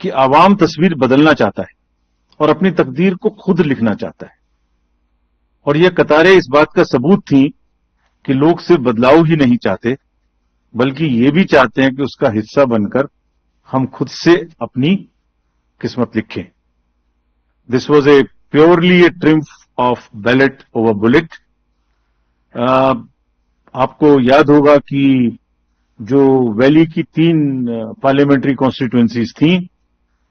कि आवाम तस्वीर बदलना चाहता है और अपनी तकदीर को खुद लिखना चाहता है, और यह कतारें इस बात का सबूत थी कि लोग सिर्फ बदलाव ही नहीं चाहते बल्कि ये भी चाहते हैं कि उसका हिस्सा बनकर हम खुद से अपनी किस्मत लिखें। This was a purely A triumph of ballot over bullet. आपको याद होगा कि जो वैली की 3 पार्लियामेंट्री कॉन्स्टिट्यूएंसीज थी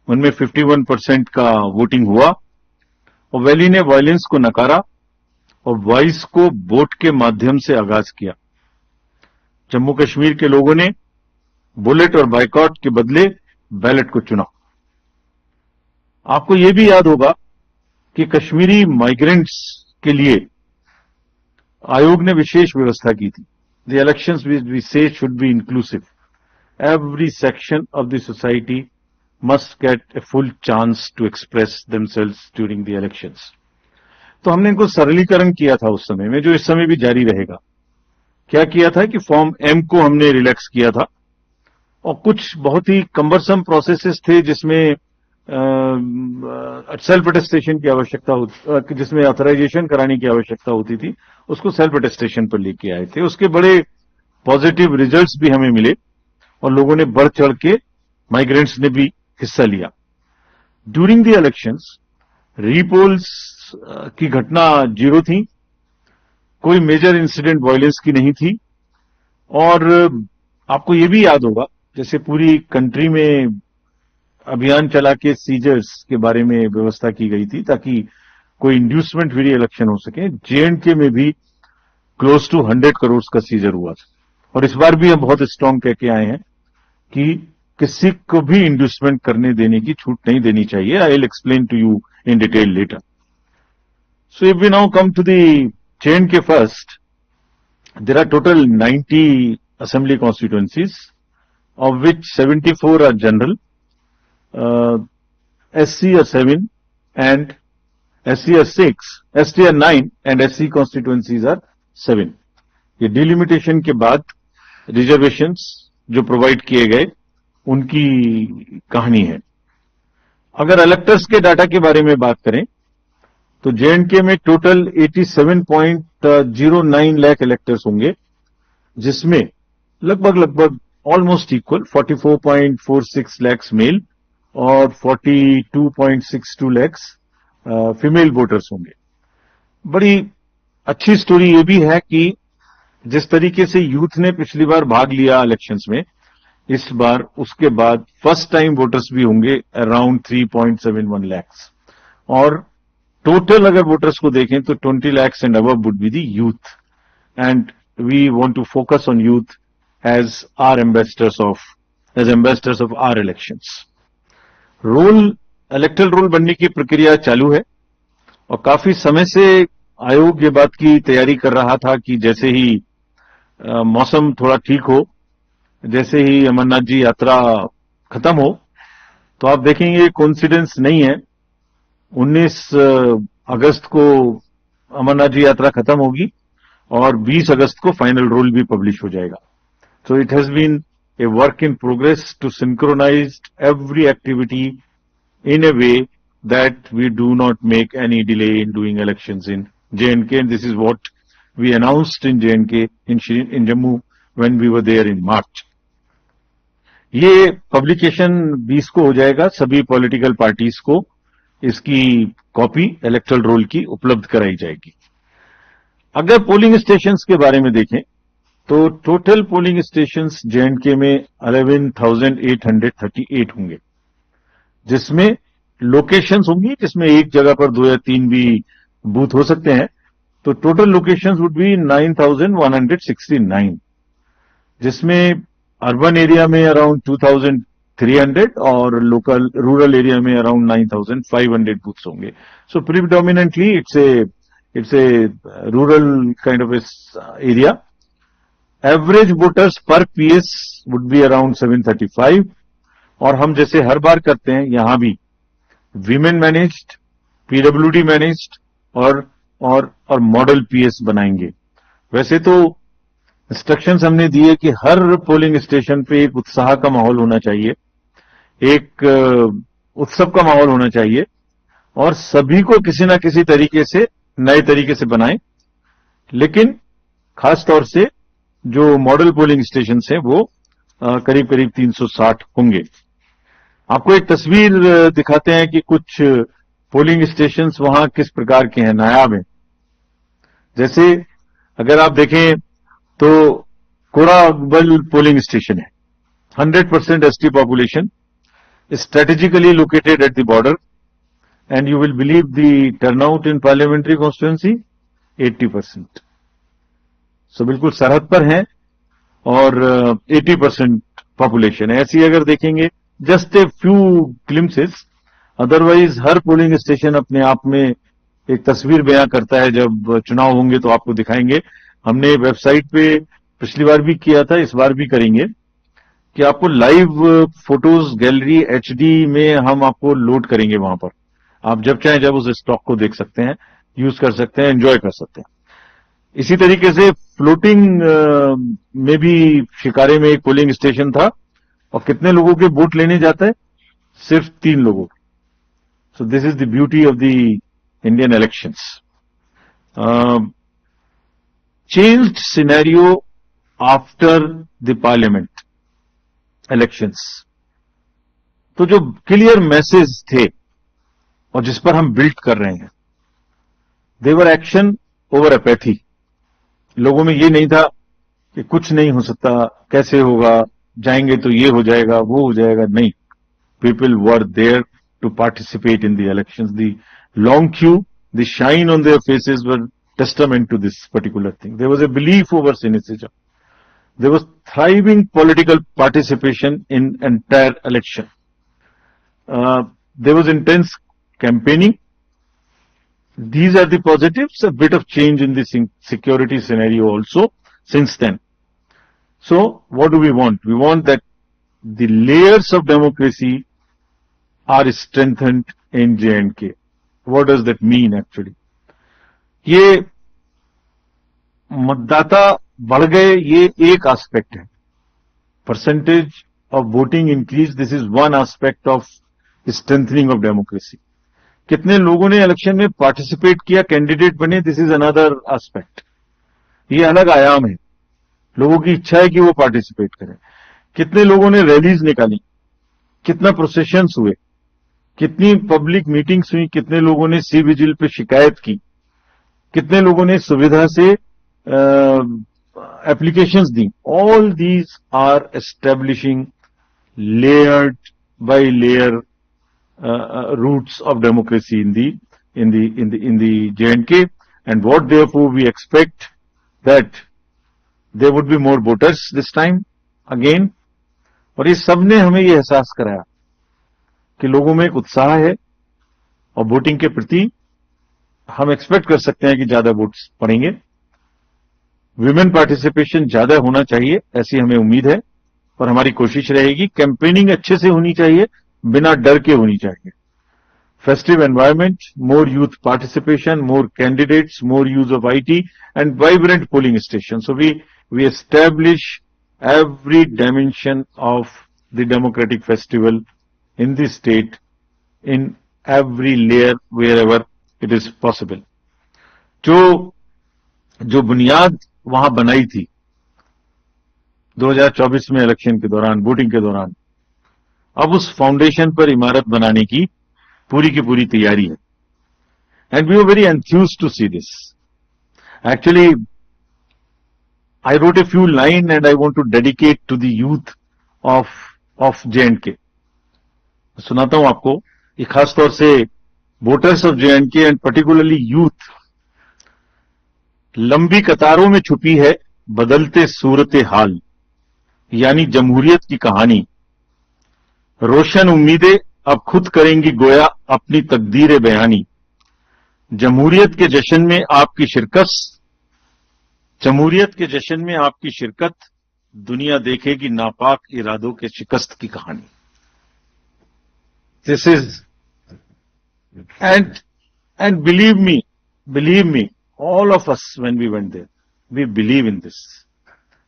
उनमें 51% का वोटिंग हुआ और वैली ने वायलेंस को नकारा और वॉइस को वोट के माध्यम से आगाज किया। जम्मू कश्मीर के लोगों ने बुलेट और बाइकॉट के बदले बैलेट को चुना। आपको यह भी याद होगा कि कश्मीरी माइग्रेंट्स के लिए आयोग ने विशेष व्यवस्था की थी। The elections we say should be inclusive. Every section of the society must get a full chance to express themselves during the elections. तो हमने इनको सरलीकरण किया था उस समय में, जो इस समय भी जारी रहेगा। क्या किया था कि फॉर्म एम को हमने रिलैक्स किया था और कुछ बहुत ही कम्बरसम प्रोसेसेस थे जिसमें सेल्फ अटेस्टेशन की आवश्यकता होती, जिसमें ऑथराइजेशन कराने की आवश्यकता होती थी, उसको सेल्फ अटेस्टेशन पर लेके आए थे। उसके बड़े पॉजिटिव रिजल्ट्स भी हमें मिले और लोगों ने बढ़ चढ़ के, माइग्रेंट्स ने भी हिस्सा लिया। ड्यूरिंग द इलेक्शंस रीपोल्स की घटना 0 थी, कोई मेजर इंसिडेंट वायलेंस की नहीं थी। और आपको ये भी याद होगा जैसे पूरी कंट्री में अभियान चला के सीजर्स के बारे में व्यवस्था की गई थी ताकि कोई इंड्यूसमेंट फ्री इलेक्शन हो सके। JNK में भी क्लोज टू 100 करोड़ का सीजर हुआ था और इस बार भी हम बहुत स्ट्रांग कह के आए हैं कि किसी को भी इंड्यूसमेंट करने देने की छूट नहीं देनी चाहिए। I will explain to you in detail later. So if we now come to the JNK first, there are total 90 assembly constituencies, of which 74 are general, SC are 7 and SC are 6, ST are 9 and SC constituencies are 7. ये delimitation के बाद reservations जो provide किए गए उनकी कहानी है। अगर इलेक्टर्स के डाटा के बारे में बात करें तो JNK में टोटल 87.09 लाख इलेक्टर्स होंगे, जिसमें लगभग ऑलमोस्ट इक्वल 44.46 लाख मेल और 42.62 लाख फीमेल वोटर्स होंगे। बड़ी अच्छी स्टोरी ये भी है कि जिस तरीके से यूथ ने पिछली बार भाग लिया इलेक्शंस में, इस बार उसके बाद फर्स्ट टाइम वोटर्स भी होंगे अराउंड 3.71 लाख। और टोटल अगर वोटर्स को देखें तो 20 lakhs and above would be the youth, and we want to focus on youth as ambassadors of our elections. Electoral roll बनने की प्रक्रिया चालू है और काफी समय से आयोग ये बात की तैयारी कर रहा था कि जैसे ही मौसम थोड़ा ठीक हो, जैसे ही अमरनाथ जी यात्रा खत्म हो, तो आप देखेंगे कोइंसिडेंस नहीं है, 19 अगस्त को अमरनाथ जी यात्रा खत्म होगी और 20 अगस्त को फाइनल रोल भी पब्लिश हो जाएगा। So it has been a work in progress to synchronize every activity in a way that we do not make any delay in doing elections in JNK, and this is what we announced in JNK in Jammu when we were there in March. ये publication 20 को हो जाएगा। सभी political parties को इसकी copy electoral role की उपलब्ध कराई जाएगी। अगर पोलिंग स्टेशंस के बारे में देखें तो टोटल पोलिंग स्टेशंस JNK में 11,838 होंगे, जिसमें लोकेशंस होंगी जिसमें एक जगह पर 2 या 3 भी बूथ हो सकते हैं। तो टोटल लोकेशंस वुड बी 9,169, जिसमें अर्बन एरिया में अराउंड 2,300 और लोकल रूरल एरिया में अराउंड 9,500 बूथ्स होंगे। So predominantly it's a rural kind of area. Average voters per PS would be around 735, और हम जैसे हर बार करते हैं यहां भी वीमेन मैनेज्ड, PWD मैनेज्ड और मॉडल PS बनाएंगे। वैसे तो इंस्ट्रक्शंस हमने दिए कि हर पोलिंग स्टेशन पे एक उत्साह का माहौल होना चाहिए, एक उत्सव का माहौल होना चाहिए और सभी को किसी ना किसी तरीके से नए तरीके से बनाएं, लेकिन खास तौर से जो मॉडल पोलिंग स्टेशन हैं वो करीब करीब 360 होंगे। आपको एक तस्वीर दिखाते हैं कि कुछ पोलिंग स्टेशंस वहां किस प्रकार के हैं, नायाब हैं। जैसे अगर आप देखें तो कोराबल पोलिंग स्टेशन है, 100% ST population, strategically located at the border, and you will believe the turnout in parliamentary constituency 80%. So बिल्कुल सरहद पर हैं और 80% पॉपुलेशन है। ऐसी अगर देखेंगे just a few glimpses, otherwise her polling station अपने आप में एक तस्वीर बयां करता है। जब चुनाव होंगे तो आपको दिखाएंगे। हमने वेबसाइट पे पिछली बार भी किया था, इस बार भी करेंगे कि आपको लाइव फोटोज गैलरी एचडी में हम आपको लोड करेंगे। वहां पर आप जब चाहें जब उस स्टॉक को देख सकते हैं, यूज कर सकते हैं, एंजॉय कर सकते हैं। इसी तरीके से फ्लोटिंग में भी शिकारे में एक पोलिंग स्टेशन था और कितने लोगों के वोट लेने जाता है? सिर्फ 3 लोगों। So this is the beauty of the Indian elections. Changed scenario after the parliament elections. तो जो क्लियर मैसेज थे और जिस पर हम बिल्ड कर रहे हैं, देवर एक्शन ओवर अपैथी। लोगों में ये नहीं था कि कुछ नहीं हो सकता, कैसे होगा, जाएंगे तो ये हो जाएगा, वो हो जाएगा। नहीं, people were there to participate in the elections. The long queue, the shine on their faces were testament to this particular thing. There was a belief over cynicism. There was thriving political participation in entire election. There was intense campaigning. These are the positives. A bit of change in the security scenario also since then. So, what do we want? We want that the layers of democracy are strengthened in J&K. What does that mean actually? ये मतदाता बढ़ गए, ये एक aspect है। Percentage of voting increase, this is one aspect of strengthening of democracy. कितने लोगों ने इलेक्शन में पार्टिसिपेट किया, कैंडिडेट बने, दिस इज अनदर एस्पेक्ट। ये अलग आयाम है। लोगों की इच्छा है कि वो पार्टिसिपेट करें। कितने लोगों ने रैलीज निकाली, कितना प्रोसेशंस हुए, कितनी पब्लिक मीटिंग्स हुई, कितने लोगों ने सी विजिल पे शिकायत की, कितने लोगों ने सुविधा से applications the. All these are establishing layered by layer roots of democracy in the J&K, and what therefore we expect that there would be more voters this time again। और ये सबने हमें ये एहसास कराया कि लोगों में एक उत्साह है और वोटिंग के प्रति हम एक्सपेक्ट कर सकते हैं कि ज्यादा वोट्स पड़ेंगे। विमेन पार्टिसिपेशन ज्यादा होना चाहिए, ऐसी हमें उम्मीद है और हमारी कोशिश रहेगी। कैंपेनिंग अच्छे से होनी चाहिए, बिना डर के होनी चाहिए। Festive environment, more youth participation, more candidates, more use of IT and vibrant polling station. So we establish every dimension of the democratic festival in the state, in every layer wherever it is possible। जो बुनियाद वहां बनाई थी 2024 में election के दौरान, voting के दौरान, अब उस फाउंडेशन पर इमारत बनाने की पूरी तैयारी है। And we are very enthused to see this. Actually I wrote a few lines and I want to dedicate to the youth of J&K। सुनाता हूं आपको, ये खास तौर से voters of J&K and particularly youth. लंबी कतारों में छुपी है बदलते सूरत हाल, यानी जमहूरियत की कहानी। रोशन उम्मीदें अब खुद करेंगी गोया अपनी तकदीर बयानी। जमहूरियत के जश्न में आपकी शिरकत, दुनिया देखेगी नापाक इरादों के शिकस्त की कहानी। This is and believe me all of us when we went there, we believe in this,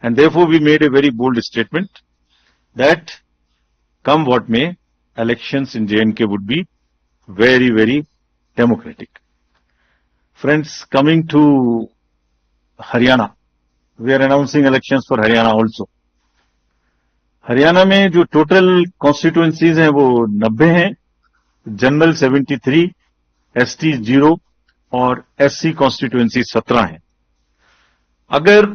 and therefore we made a very bold statement that come what may, elections in J&K would be very, very democratic. Friends, coming to Haryana, we are announcing elections for Haryana also. Haryana में जो total constituencies हैं वो 90 हैं, general 73, ST 0 और SC constituency 17 हैं। अगर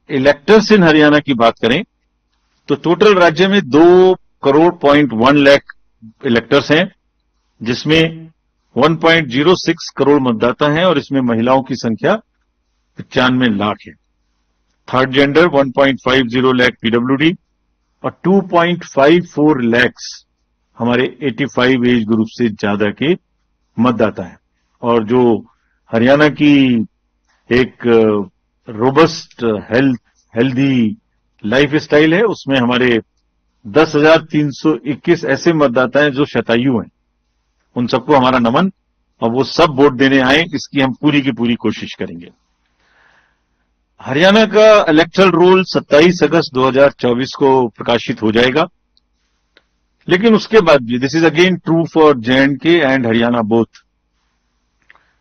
electors इन हरियाणा की बात करें तो टोटल राज्य में 2.1 लाख इलेक्टर्स हैं, जिसमें 1.06 करोड़ मतदाता हैं और इसमें महिलाओं की संख्या 95 लाख है। थर्ड जेंडर 1.50 लाख पीडब्ल्यूडी और 2.54 लैक्स हमारे 85 एज ग्रुप से ज्यादा के मतदाता हैं। और जो हरियाणा की एक रोबस्ट हेल्दी लाइफ स्टाइल है, उसमें हमारे 10,321 ऐसे मतदाता हैं जो शतायु हैं। उन सबको हमारा नमन, और वो सब वोट देने आए, इसकी हम पूरी की पूरी कोशिश करेंगे। हरियाणा का इलेक्टरल रोल 27 अगस्त 2024 को प्रकाशित हो जाएगा, लेकिन उसके बाद भी this is again true for J&K and Haryana both.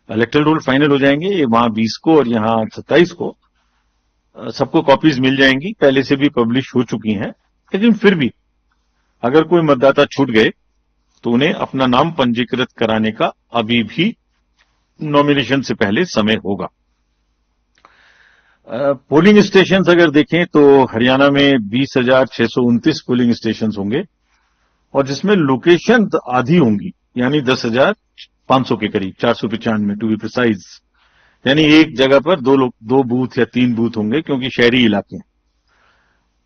Electoral roll final हो जाएंगे, ये वहां 20 को और यहां 27 को सबको कॉपीज मिल जाएंगी, पहले से भी पब्लिश हो चुकी हैं। लेकिन फिर भी अगर कोई मतदाता छूट गए तो उन्हें अपना नाम पंजीकृत कराने का अभी भी नॉमिनेशन से पहले समय होगा। पोलिंग स्टेशन अगर देखें तो हरियाणा में 20,629 पोलिंग स्टेशन होंगे, और जिसमें लोकेशन आधी होंगी, यानी 10,500 के करीब, 495 टू बी प्रिसाइज। यानी एक जगह पर दो बूथ या 3 बूथ होंगे, क्योंकि शहरी इलाके हैं।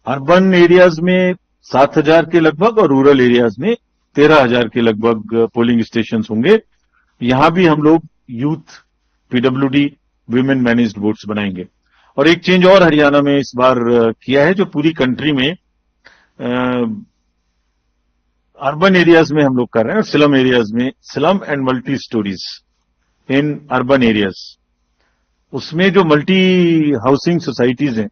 अर्बन एरियाज में 7,000 के लगभग और रूरल एरियाज में 13,000 के लगभग पोलिंग स्टेशन होंगे। यहां भी हम लोग youth, PWD, women managed votes बनाएंगे। और एक चेंज और हरियाणा में इस बार किया है, जो पूरी कंट्री में अर्बन एरियाज में हम लोग कर रहे हैं, और स्लम एरियाज में, slum and multi stories in urban areas, उसमें जो मल्टी हाउसिंग सोसाइटीज हैं,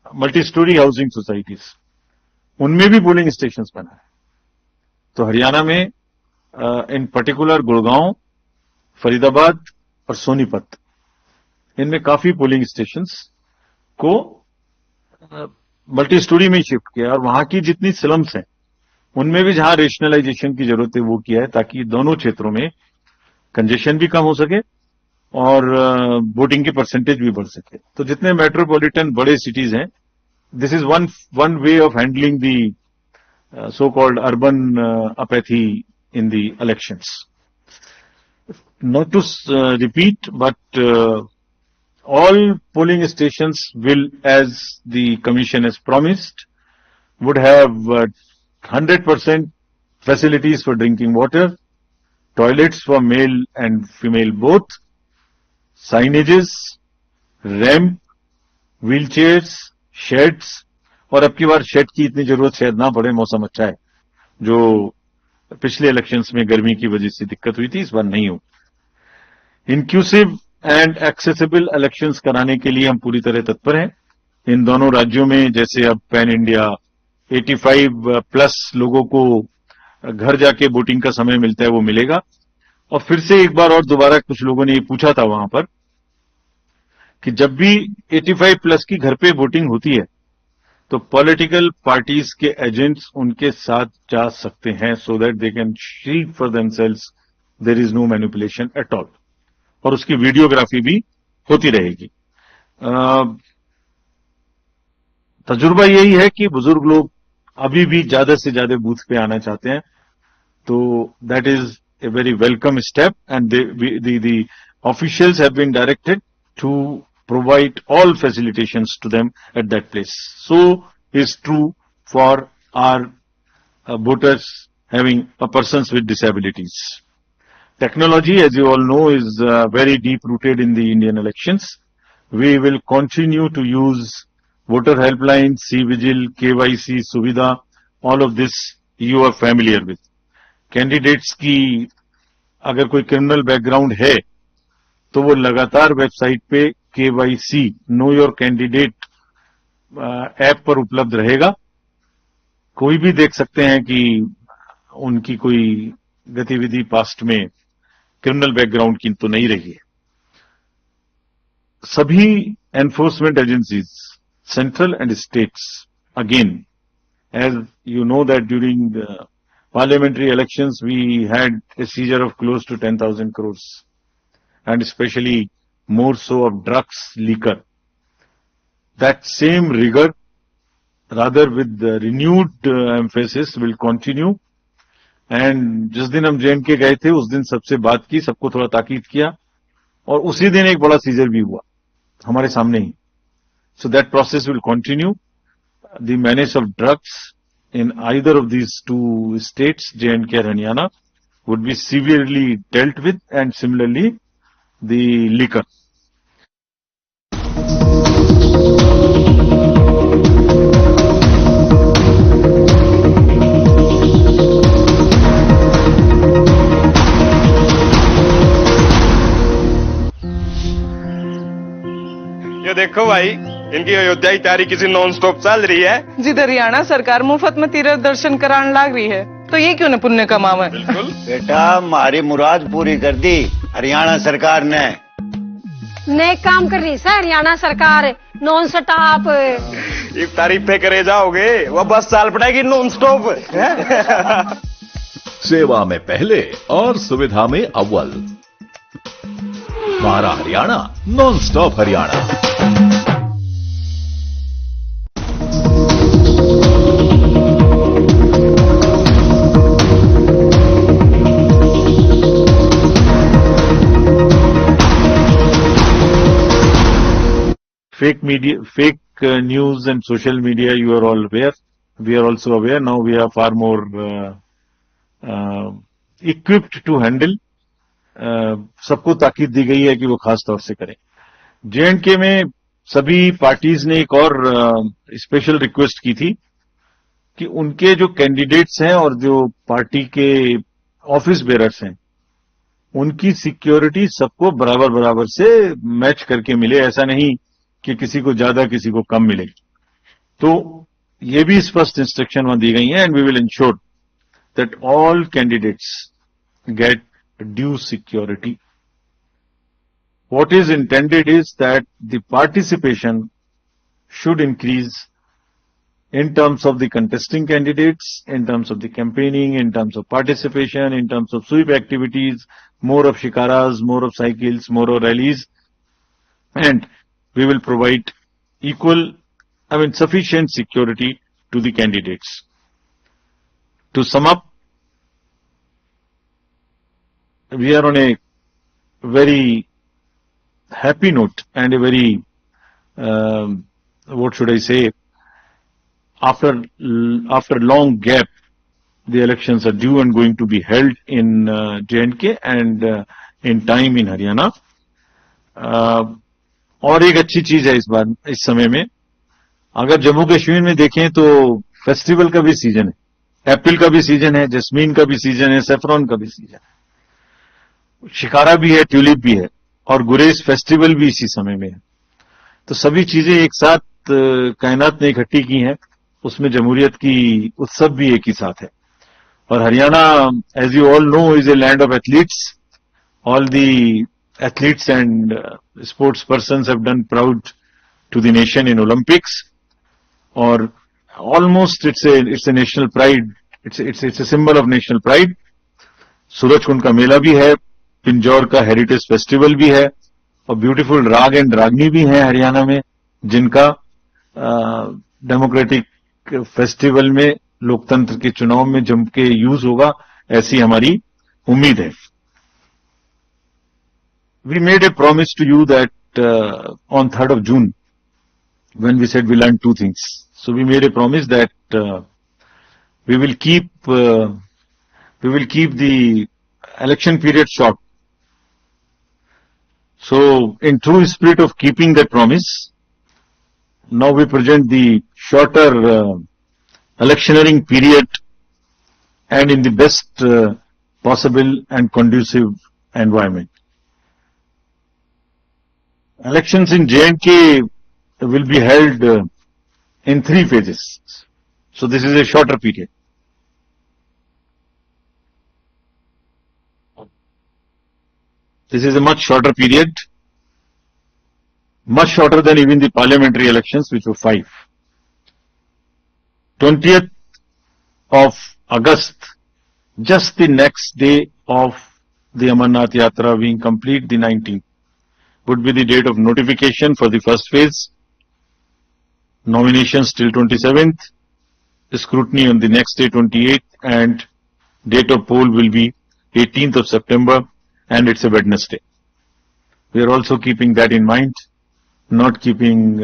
मल्टी स्टोरी हाउसिंग सोसाइटीज, उनमें भी पोलिंग स्टेशन बना है। तो हरियाणा में इन पर्टिकुलर गुड़गांव, फरीदाबाद और सोनीपत, इनमें काफी पोलिंग स्टेशंस को मल्टी स्टोरी में शिफ्ट किया, और वहां की जितनी स्लम्स हैं उनमें भी जहां रेशनलाइजेशन की जरूरत है वो किया है, ताकि दोनों क्षेत्रों में कंजेशन भी कम हो सके और वोटिंग की परसेंटेज भी बढ़ सके। तो जितने मेट्रोपॉलिटन बड़े सिटीज हैं, this is one way of handling the so called urban apathy in the elections. Not to repeat, but all polling stations will, as the commission has promised, would have 100% facilities for drinking water, toilets for male and female both, signages, ramp, wheelchairs, sheds, और अब की बार shade की इतनी जरूरत शायद ना पड़े, मौसम अच्छा है। जो पिछले इलेक्शंस में गर्मी की वजह से दिक्कत हुई थी, इस बार नहीं हो। इंक्लूसिव एंड एक्सेसिबल इलेक्शंस कराने के लिए हम पूरी तरह तत्पर हैं। इन दोनों राज्यों में जैसे अब पैन इंडिया 85 प्लस लोगों को घर जाके वोटिंग का समय मिलता है, वो मिलेगा। और फिर से एक बार और दोबारा कुछ लोगों ने ये पूछा था वहां पर कि जब भी 85 प्लस की घर पे वोटिंग होती है तो पॉलिटिकल पार्टीज के एजेंट्स उनके साथ जा सकते हैं, so that they can see for themselves there is no manipulation at all, और उसकी वीडियोग्राफी भी होती रहेगी। तजुर्बा यही है कि बुजुर्ग लोग अभी भी ज्यादा से ज्यादा बूथ पे आना चाहते हैं, तो that is a very welcome step, and the officials have been directed to provide all facilitations to them at that place. So is true for our voters having persons with disabilities. Technology, as you all know, is very deep rooted in the Indian elections. We will continue to use voter helpline, C-Vigil, KYC, Suvidha, all of this you are familiar with. Candidates की अगर कोई criminal background है तो वो लगातार website पे KYC know your candidate app पर उपलब्ध रहेगा। कोई भी देख सकते हैं कि उनकी कोई गतिविधि पास्ट में क्रिमिनल बैकग्राउंड की तो नहीं रही है। सभी enforcement agencies, central and states, again, as you know that during the parliamentary elections we had a seizure of close to 10,000 crores, and especially more so of drugs, liquor. That same rigor, rather with the renewed emphasis, will continue. And जिस दिन हम JNK गए थे उस दिन सबसे बात की, सबको थोड़ा ताकीद किया, और उसी दिन एक बड़ा सीजर भी हुआ हमारे सामने ही. So that process will continue. The menace of drugs in either of these two states, J&K and Haryana, would be severely dealt with, and similarly the liquor. ये देखो भाई, इनकी अयोध्या की तैयारी किसी नॉन स्टॉप चल रही है। जिधर हरियाणा सरकार मुफ्त में तीर्थ दर्शन कराने लग रही है, तो ये क्यों न पुण्य कमावे। बिल्कुल बेटा, हमारी मुराद पूरी कर दी हरियाणा सरकार ने। नेक काम कर रही है हरियाणा सरकार, नॉन स्टॉप। ये तारीफें करे जाओगे, वह बस चाल पड़ेगी नॉन स्टॉप। सेवा में पहले और सुविधा में अव्वल, हमारा Haryana, non stop Haryana. Fake media, fake news and social media, you are all aware. We are also aware. Now we are far more equipped to handle. सबको ताकीद दी गई है कि वो खास तौर से करें. J&K में सभी पार्टीज ने एक और स्पेशल रिक्वेस्ट की थी कि उनके जो कैंडिडेट्स हैं और जो पार्टी के ऑफिस बेरर्स हैं, उनकी सिक्योरिटी सबको बराबर बराबर से मैच करके मिले. ऐसा नहीं कि किसी को ज्यादा किसी को कम मिले. तो ये भी स्पष्ट इंस्ट्रक्शन वहां दी गई है. And we will ensure that all candidates get due security. What is intended is that the participation should increase in terms of the contesting candidates, in terms of the campaigning, in terms of participation, in terms of sweep activities, more of shikaras, more of cycles, more of rallies, and we will provide sufficient security to the candidates. To sum up, we are on a very happy note and a very, what should I say, after long gap, the elections are due and going to be held in J&K and in time in Haryana. और एक अच्छी चीज है इस बार, इस समय में, अगर जम्मू कश्मीर में देखें तो फेस्टिवल का भी सीजन है, एप्रिल का भी सीजन है, जस्मीन का भी सीजन है, सेफ्रॉन का भी सीजन है, शिकारा भी है, ट्यूलिप भी है, और गुरेज फेस्टिवल भी इसी समय में है. तो सभी चीजें एक साथ कायनात ने इकट्ठी की हैं. उसमें जमहूरियत की उत्सव भी एक ही साथ है. और Haryana, as you all know, is a land of athletes. All the athletes and sports persons have done proud to the nation in Olympics, or almost it's a national pride. It's a symbol of national pride. Surajkund का मेला भी है, पिंजौर का heritage festival भी है, और beautiful राग and रागनी भी है हरियाणा में, जिनका डेमोक्रेटिक फेस्टिवल में, लोकतंत्र के चुनाव में जम के यूज होगा, ऐसी हमारी उम्मीद है. We made a promise to you that on 3rd of June, when we said we learned two things. So we made a promise that we will keep the election period short. So in true spirit of keeping that promise, now we present the shorter electioneering period, and in the best possible and conducive environment. Elections in J&K will be held in 3 phases. So this is a shorter period. This is a much shorter period, much shorter than even the parliamentary elections, which were 5. 20th of August, just the next day of the Amarnath Yatra being complete, the 19th, would be the date of notification for the first phase, nominations till 27th, scrutiny on the next day 28th, and date of poll will be 18th of September, and it's a Wednesday. We are also keeping that in mind, not keeping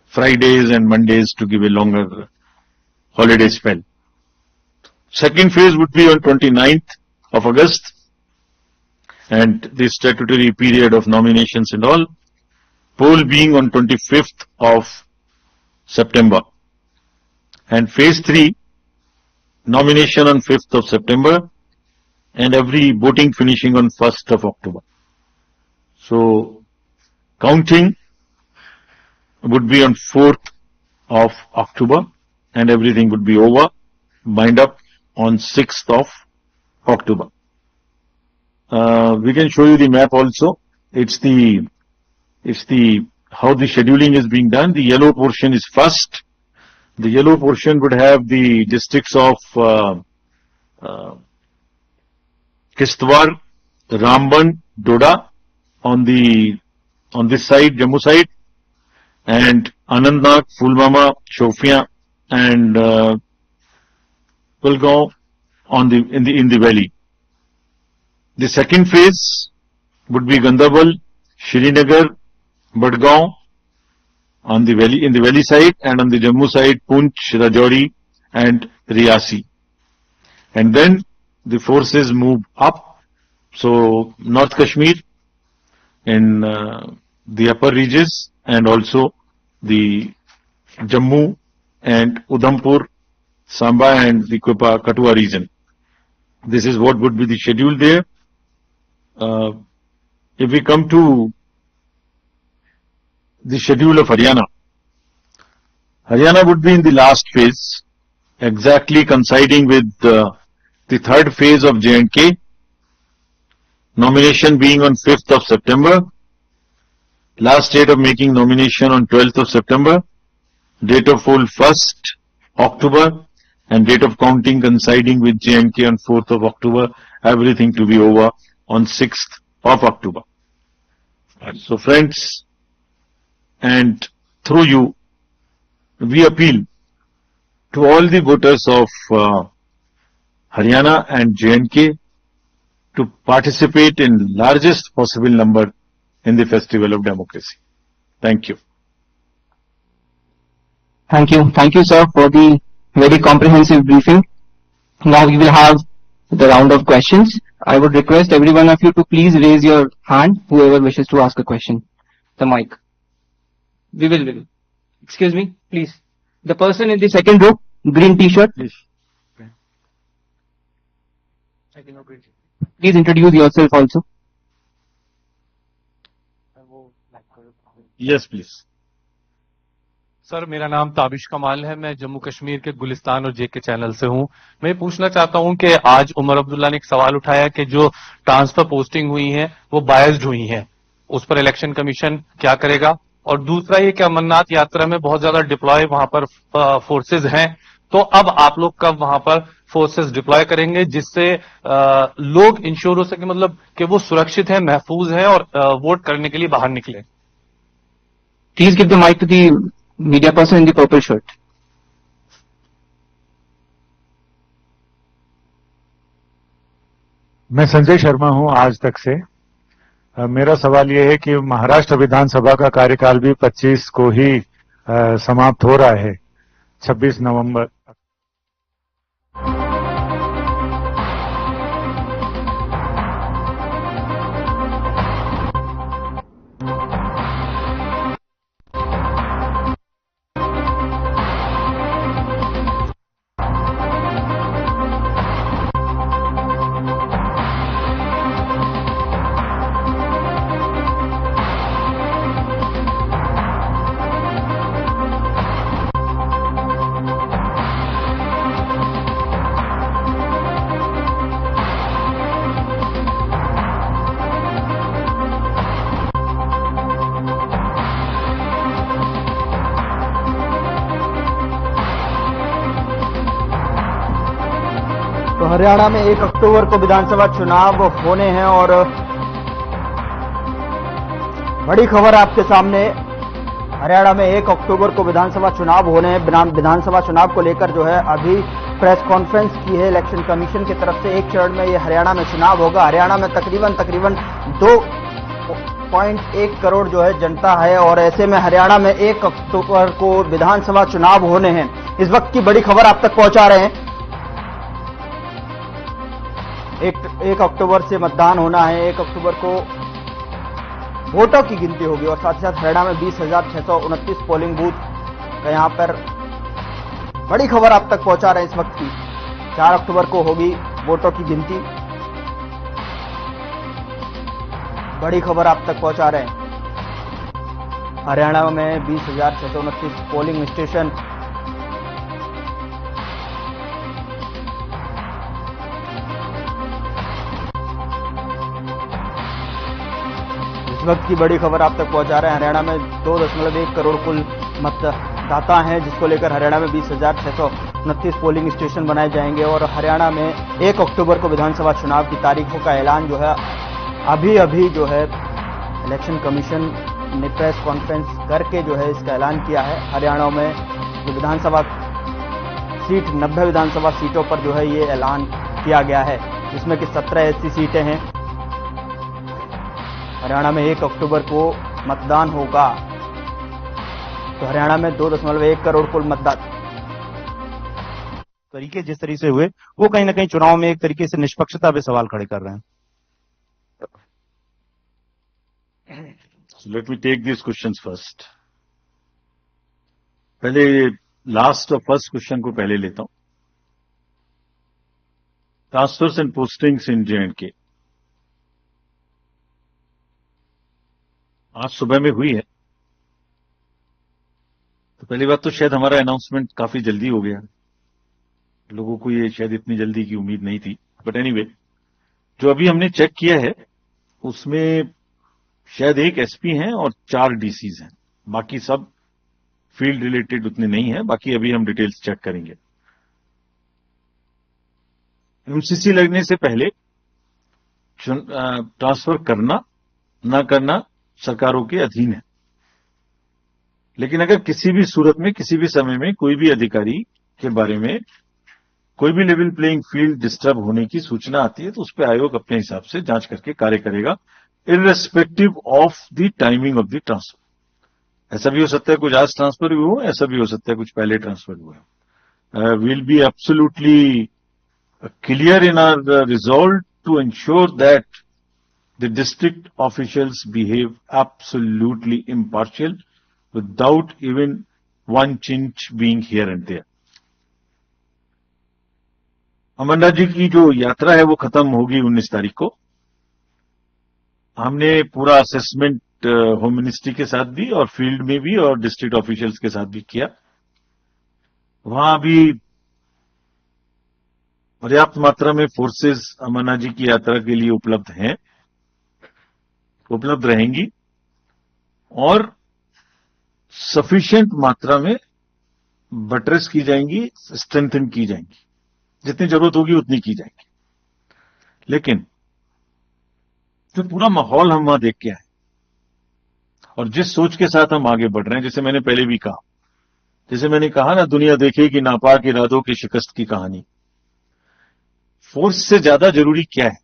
Fridays and Mondays to give a longer holiday spell. Second phase would be on 29th of August, and the statutory period of nominations and all, poll being on 25th of September. And phase 3, nomination on 5th of September, and every voting finishing on 1st of October. So, counting would be on 4th of October, and everything would be over, bind up on 6th of October. We can show you the map also. It's the how the scheduling is being done. The yellow portion is first. The yellow portion would have the districts of Kishtwar, Ramban, Doda on this side, Jammu side, and Anantnag, Pulwama, Shopian, and Kulgaon in the valley. The second phase would be Gandarbal, Srinagar, Badgaon on the valley, in the valley side, and on the Jammu side, Poonch, Rajouri, and Riyasi. And then the forces move up. So North Kashmir in the upper reaches, and also the Jammu and Udhampur, Samba, and the Kathua region. This is what would be the schedule there. If we come to the schedule of Haryana, Haryana would be in the last phase, exactly coinciding with the third phase of J&K, nomination being on 5th of September, last date of making nomination on 12th of September, date of poll 1st October, and date of counting coinciding with J&K on 4th of October, everything to be over on 6th of October. So friends, and through you, we appeal to all the voters of Haryana and J&K to participate in largest possible number in the festival of democracy. Thank you. Thank you. Thank you, sir, for the very comprehensive briefing. Now we will have the round of questions. I would request every one of you to please raise your hand, whoever wishes to ask a question. The mic. We will. Excuse me, please. The person in the second row, green t-shirt. Please introduce yourself also. Yes, please. Sir मेरा नाम ताबिश कमाल है, मैं जम्मू कश्मीर के गुलिस्तान और जेके channel से हूं। मैं पूछना चाहता हूं कि आज उमर अब्दुल्ला ने एक सवाल उठाया कि जो ट्रांसफर पोस्टिंग हुई है वो बायस्ड हुई है, उस पर इलेक्शन कमीशन क्या करेगा? और दूसरा ये कि अमरनाथ यात्रा में बहुत ज्यादा डिप्लॉय वहां पर फोर्सेज हैं, तो अब आप लोग कब वहां पर फोर्सेस डिप्लॉय करेंगे जिससे लोग इंश्योर हो सके, मतलब कि वो सुरक्षित है, महफूज है और वोट करने के लिए बाहर निकले? Please give the mic to the media person in the purple shirt. मैं संजय शर्मा हूं आज तक से। मेरा सवाल यह है कि महाराष्ट्र विधानसभा का कार्यकाल भी 25 को ही समाप्त हो रहा है, 26 नवंबर। हरियाणा में 1 अक्टूबर को विधानसभा चुनाव होने हैं और बड़ी खबर आपके सामने। हरियाणा में 1 अक्टूबर को विधानसभा चुनाव होने हैं। विधानसभा चुनाव को लेकर जो है अभी प्रेस कॉन्फ्रेंस की है इलेक्शन कमीशन की तरफ से। एक चरण में ये हरियाणा में चुनाव होगा। हरियाणा में तकरीबन 2.1 करोड़ जो है जनता है और ऐसे में हरियाणा में 1 अक्टूबर को विधानसभा चुनाव होने हैं। इस वक्त की बड़ी खबर आप तक पहुंचा रहे हैं। 1 अक्टूबर से मतदान होना है। 1 अक्टूबर को वोटों की गिनती होगी और साथ ही साथ हरियाणा में 20,629 पोलिंग बूथ का यहां पर बड़ी खबर आप तक पहुंचा रहे हैं इस वक्त की। 4 अक्टूबर को होगी वोटों की गिनती। बड़ी खबर आप तक पहुंचा रहे हैं। हरियाणा में 20,629 पोलिंग स्टेशन इस वक्त की बड़ी खबर आप तक पहुंचा रहे हैं। हरियाणा में 2.1 करोड़ कुल मतदाता हैं, जिसको लेकर हरियाणा में 20,629 पोलिंग स्टेशन बनाए जाएंगे और हरियाणा में 1 अक्टूबर को विधानसभा चुनाव की तारीखों का ऐलान जो है अभी जो है इलेक्शन कमीशन ने प्रेस कॉन्फ्रेंस करके जो है इसका ऐलान किया है। हरियाणा में जो विधानसभा सीट 90 विधानसभा सीटों पर जो है ये ऐलान किया गया है, जिसमें कि 17 ऐसी सीटें हैं। हरियाणा में 1 अक्टूबर को मतदान होगा तो हरियाणा में 2.1 करोड़ कुल मतदाता तरीके जिस तरीके से हुए वो कहीं ना कहीं चुनाव में एक तरीके से निष्पक्षता पे सवाल खड़े कर रहे हैं। So let me take these questions first. पहले लास्ट और फर्स्ट क्वेश्चन को पहले लेता हूं। Transfers and postings in J&K आज सुबह में हुई है। तो पहली बात तो शायद हमारा अनाउंसमेंट काफी जल्दी हो गया। लोगों को ये शायद इतनी जल्दी की उम्मीद नहीं थी, बट एनीवे जो अभी हमने चेक किया है उसमें शायद 1 SP हैं और 4 DCs हैं। बाकी सब फील्ड रिलेटेड उतने नहीं है। बाकी अभी हम डिटेल्स चेक करेंगे। MCC लगने से पहले ट्रांसफर करना ना करना सरकारों के अधीन है, लेकिन अगर किसी भी सूरत में किसी भी समय में कोई भी अधिकारी के बारे में कोई भी लेवल प्लेइंग फील्ड डिस्टर्ब होने की सूचना आती है तो उस पर आयोग अपने हिसाब से जांच करके कार्य करेगा, irrespective of the timing of the transfer. ऐसा भी हो सकता है कुछ आज ट्रांसफर हुए हो, ऐसा भी हो सकता है कुछ पहले ट्रांसफर हुए हो। Will be absolutely clear in our resolve to ensure that the district officials behave absolutely impartial without even one chinch being here and there. Amarnath ji की जो यात्रा है वो खत्म होगी 19 तारीख को। हमने पूरा असेसमेंट होम मिनिस्ट्री के साथ भी और फील्ड में भी और डिस्ट्रिक्ट ऑफिशियल्स के साथ भी किया। वहां अभी पर्याप्त मात्रा में फोर्सेस अमरनाथ जी की यात्रा के लिए उपलब्ध हैं, उपलब्ध रहेंगी और सफिशिएंट मात्रा में बटरेस की जाएंगी, स्ट्रेंथन की जाएंगी। जितनी जरूरत होगी उतनी की जाएंगी। लेकिन जो पूरा माहौल हम वहां देख के आए और जिस सोच के साथ हम आगे बढ़ रहे हैं, जैसे मैंने पहले भी कहा, जैसे मैंने कहा ना, दुनिया देखेगी नापाक इरादों की शिकस्त की कहानी। फोर्स से ज्यादा जरूरी क्या है?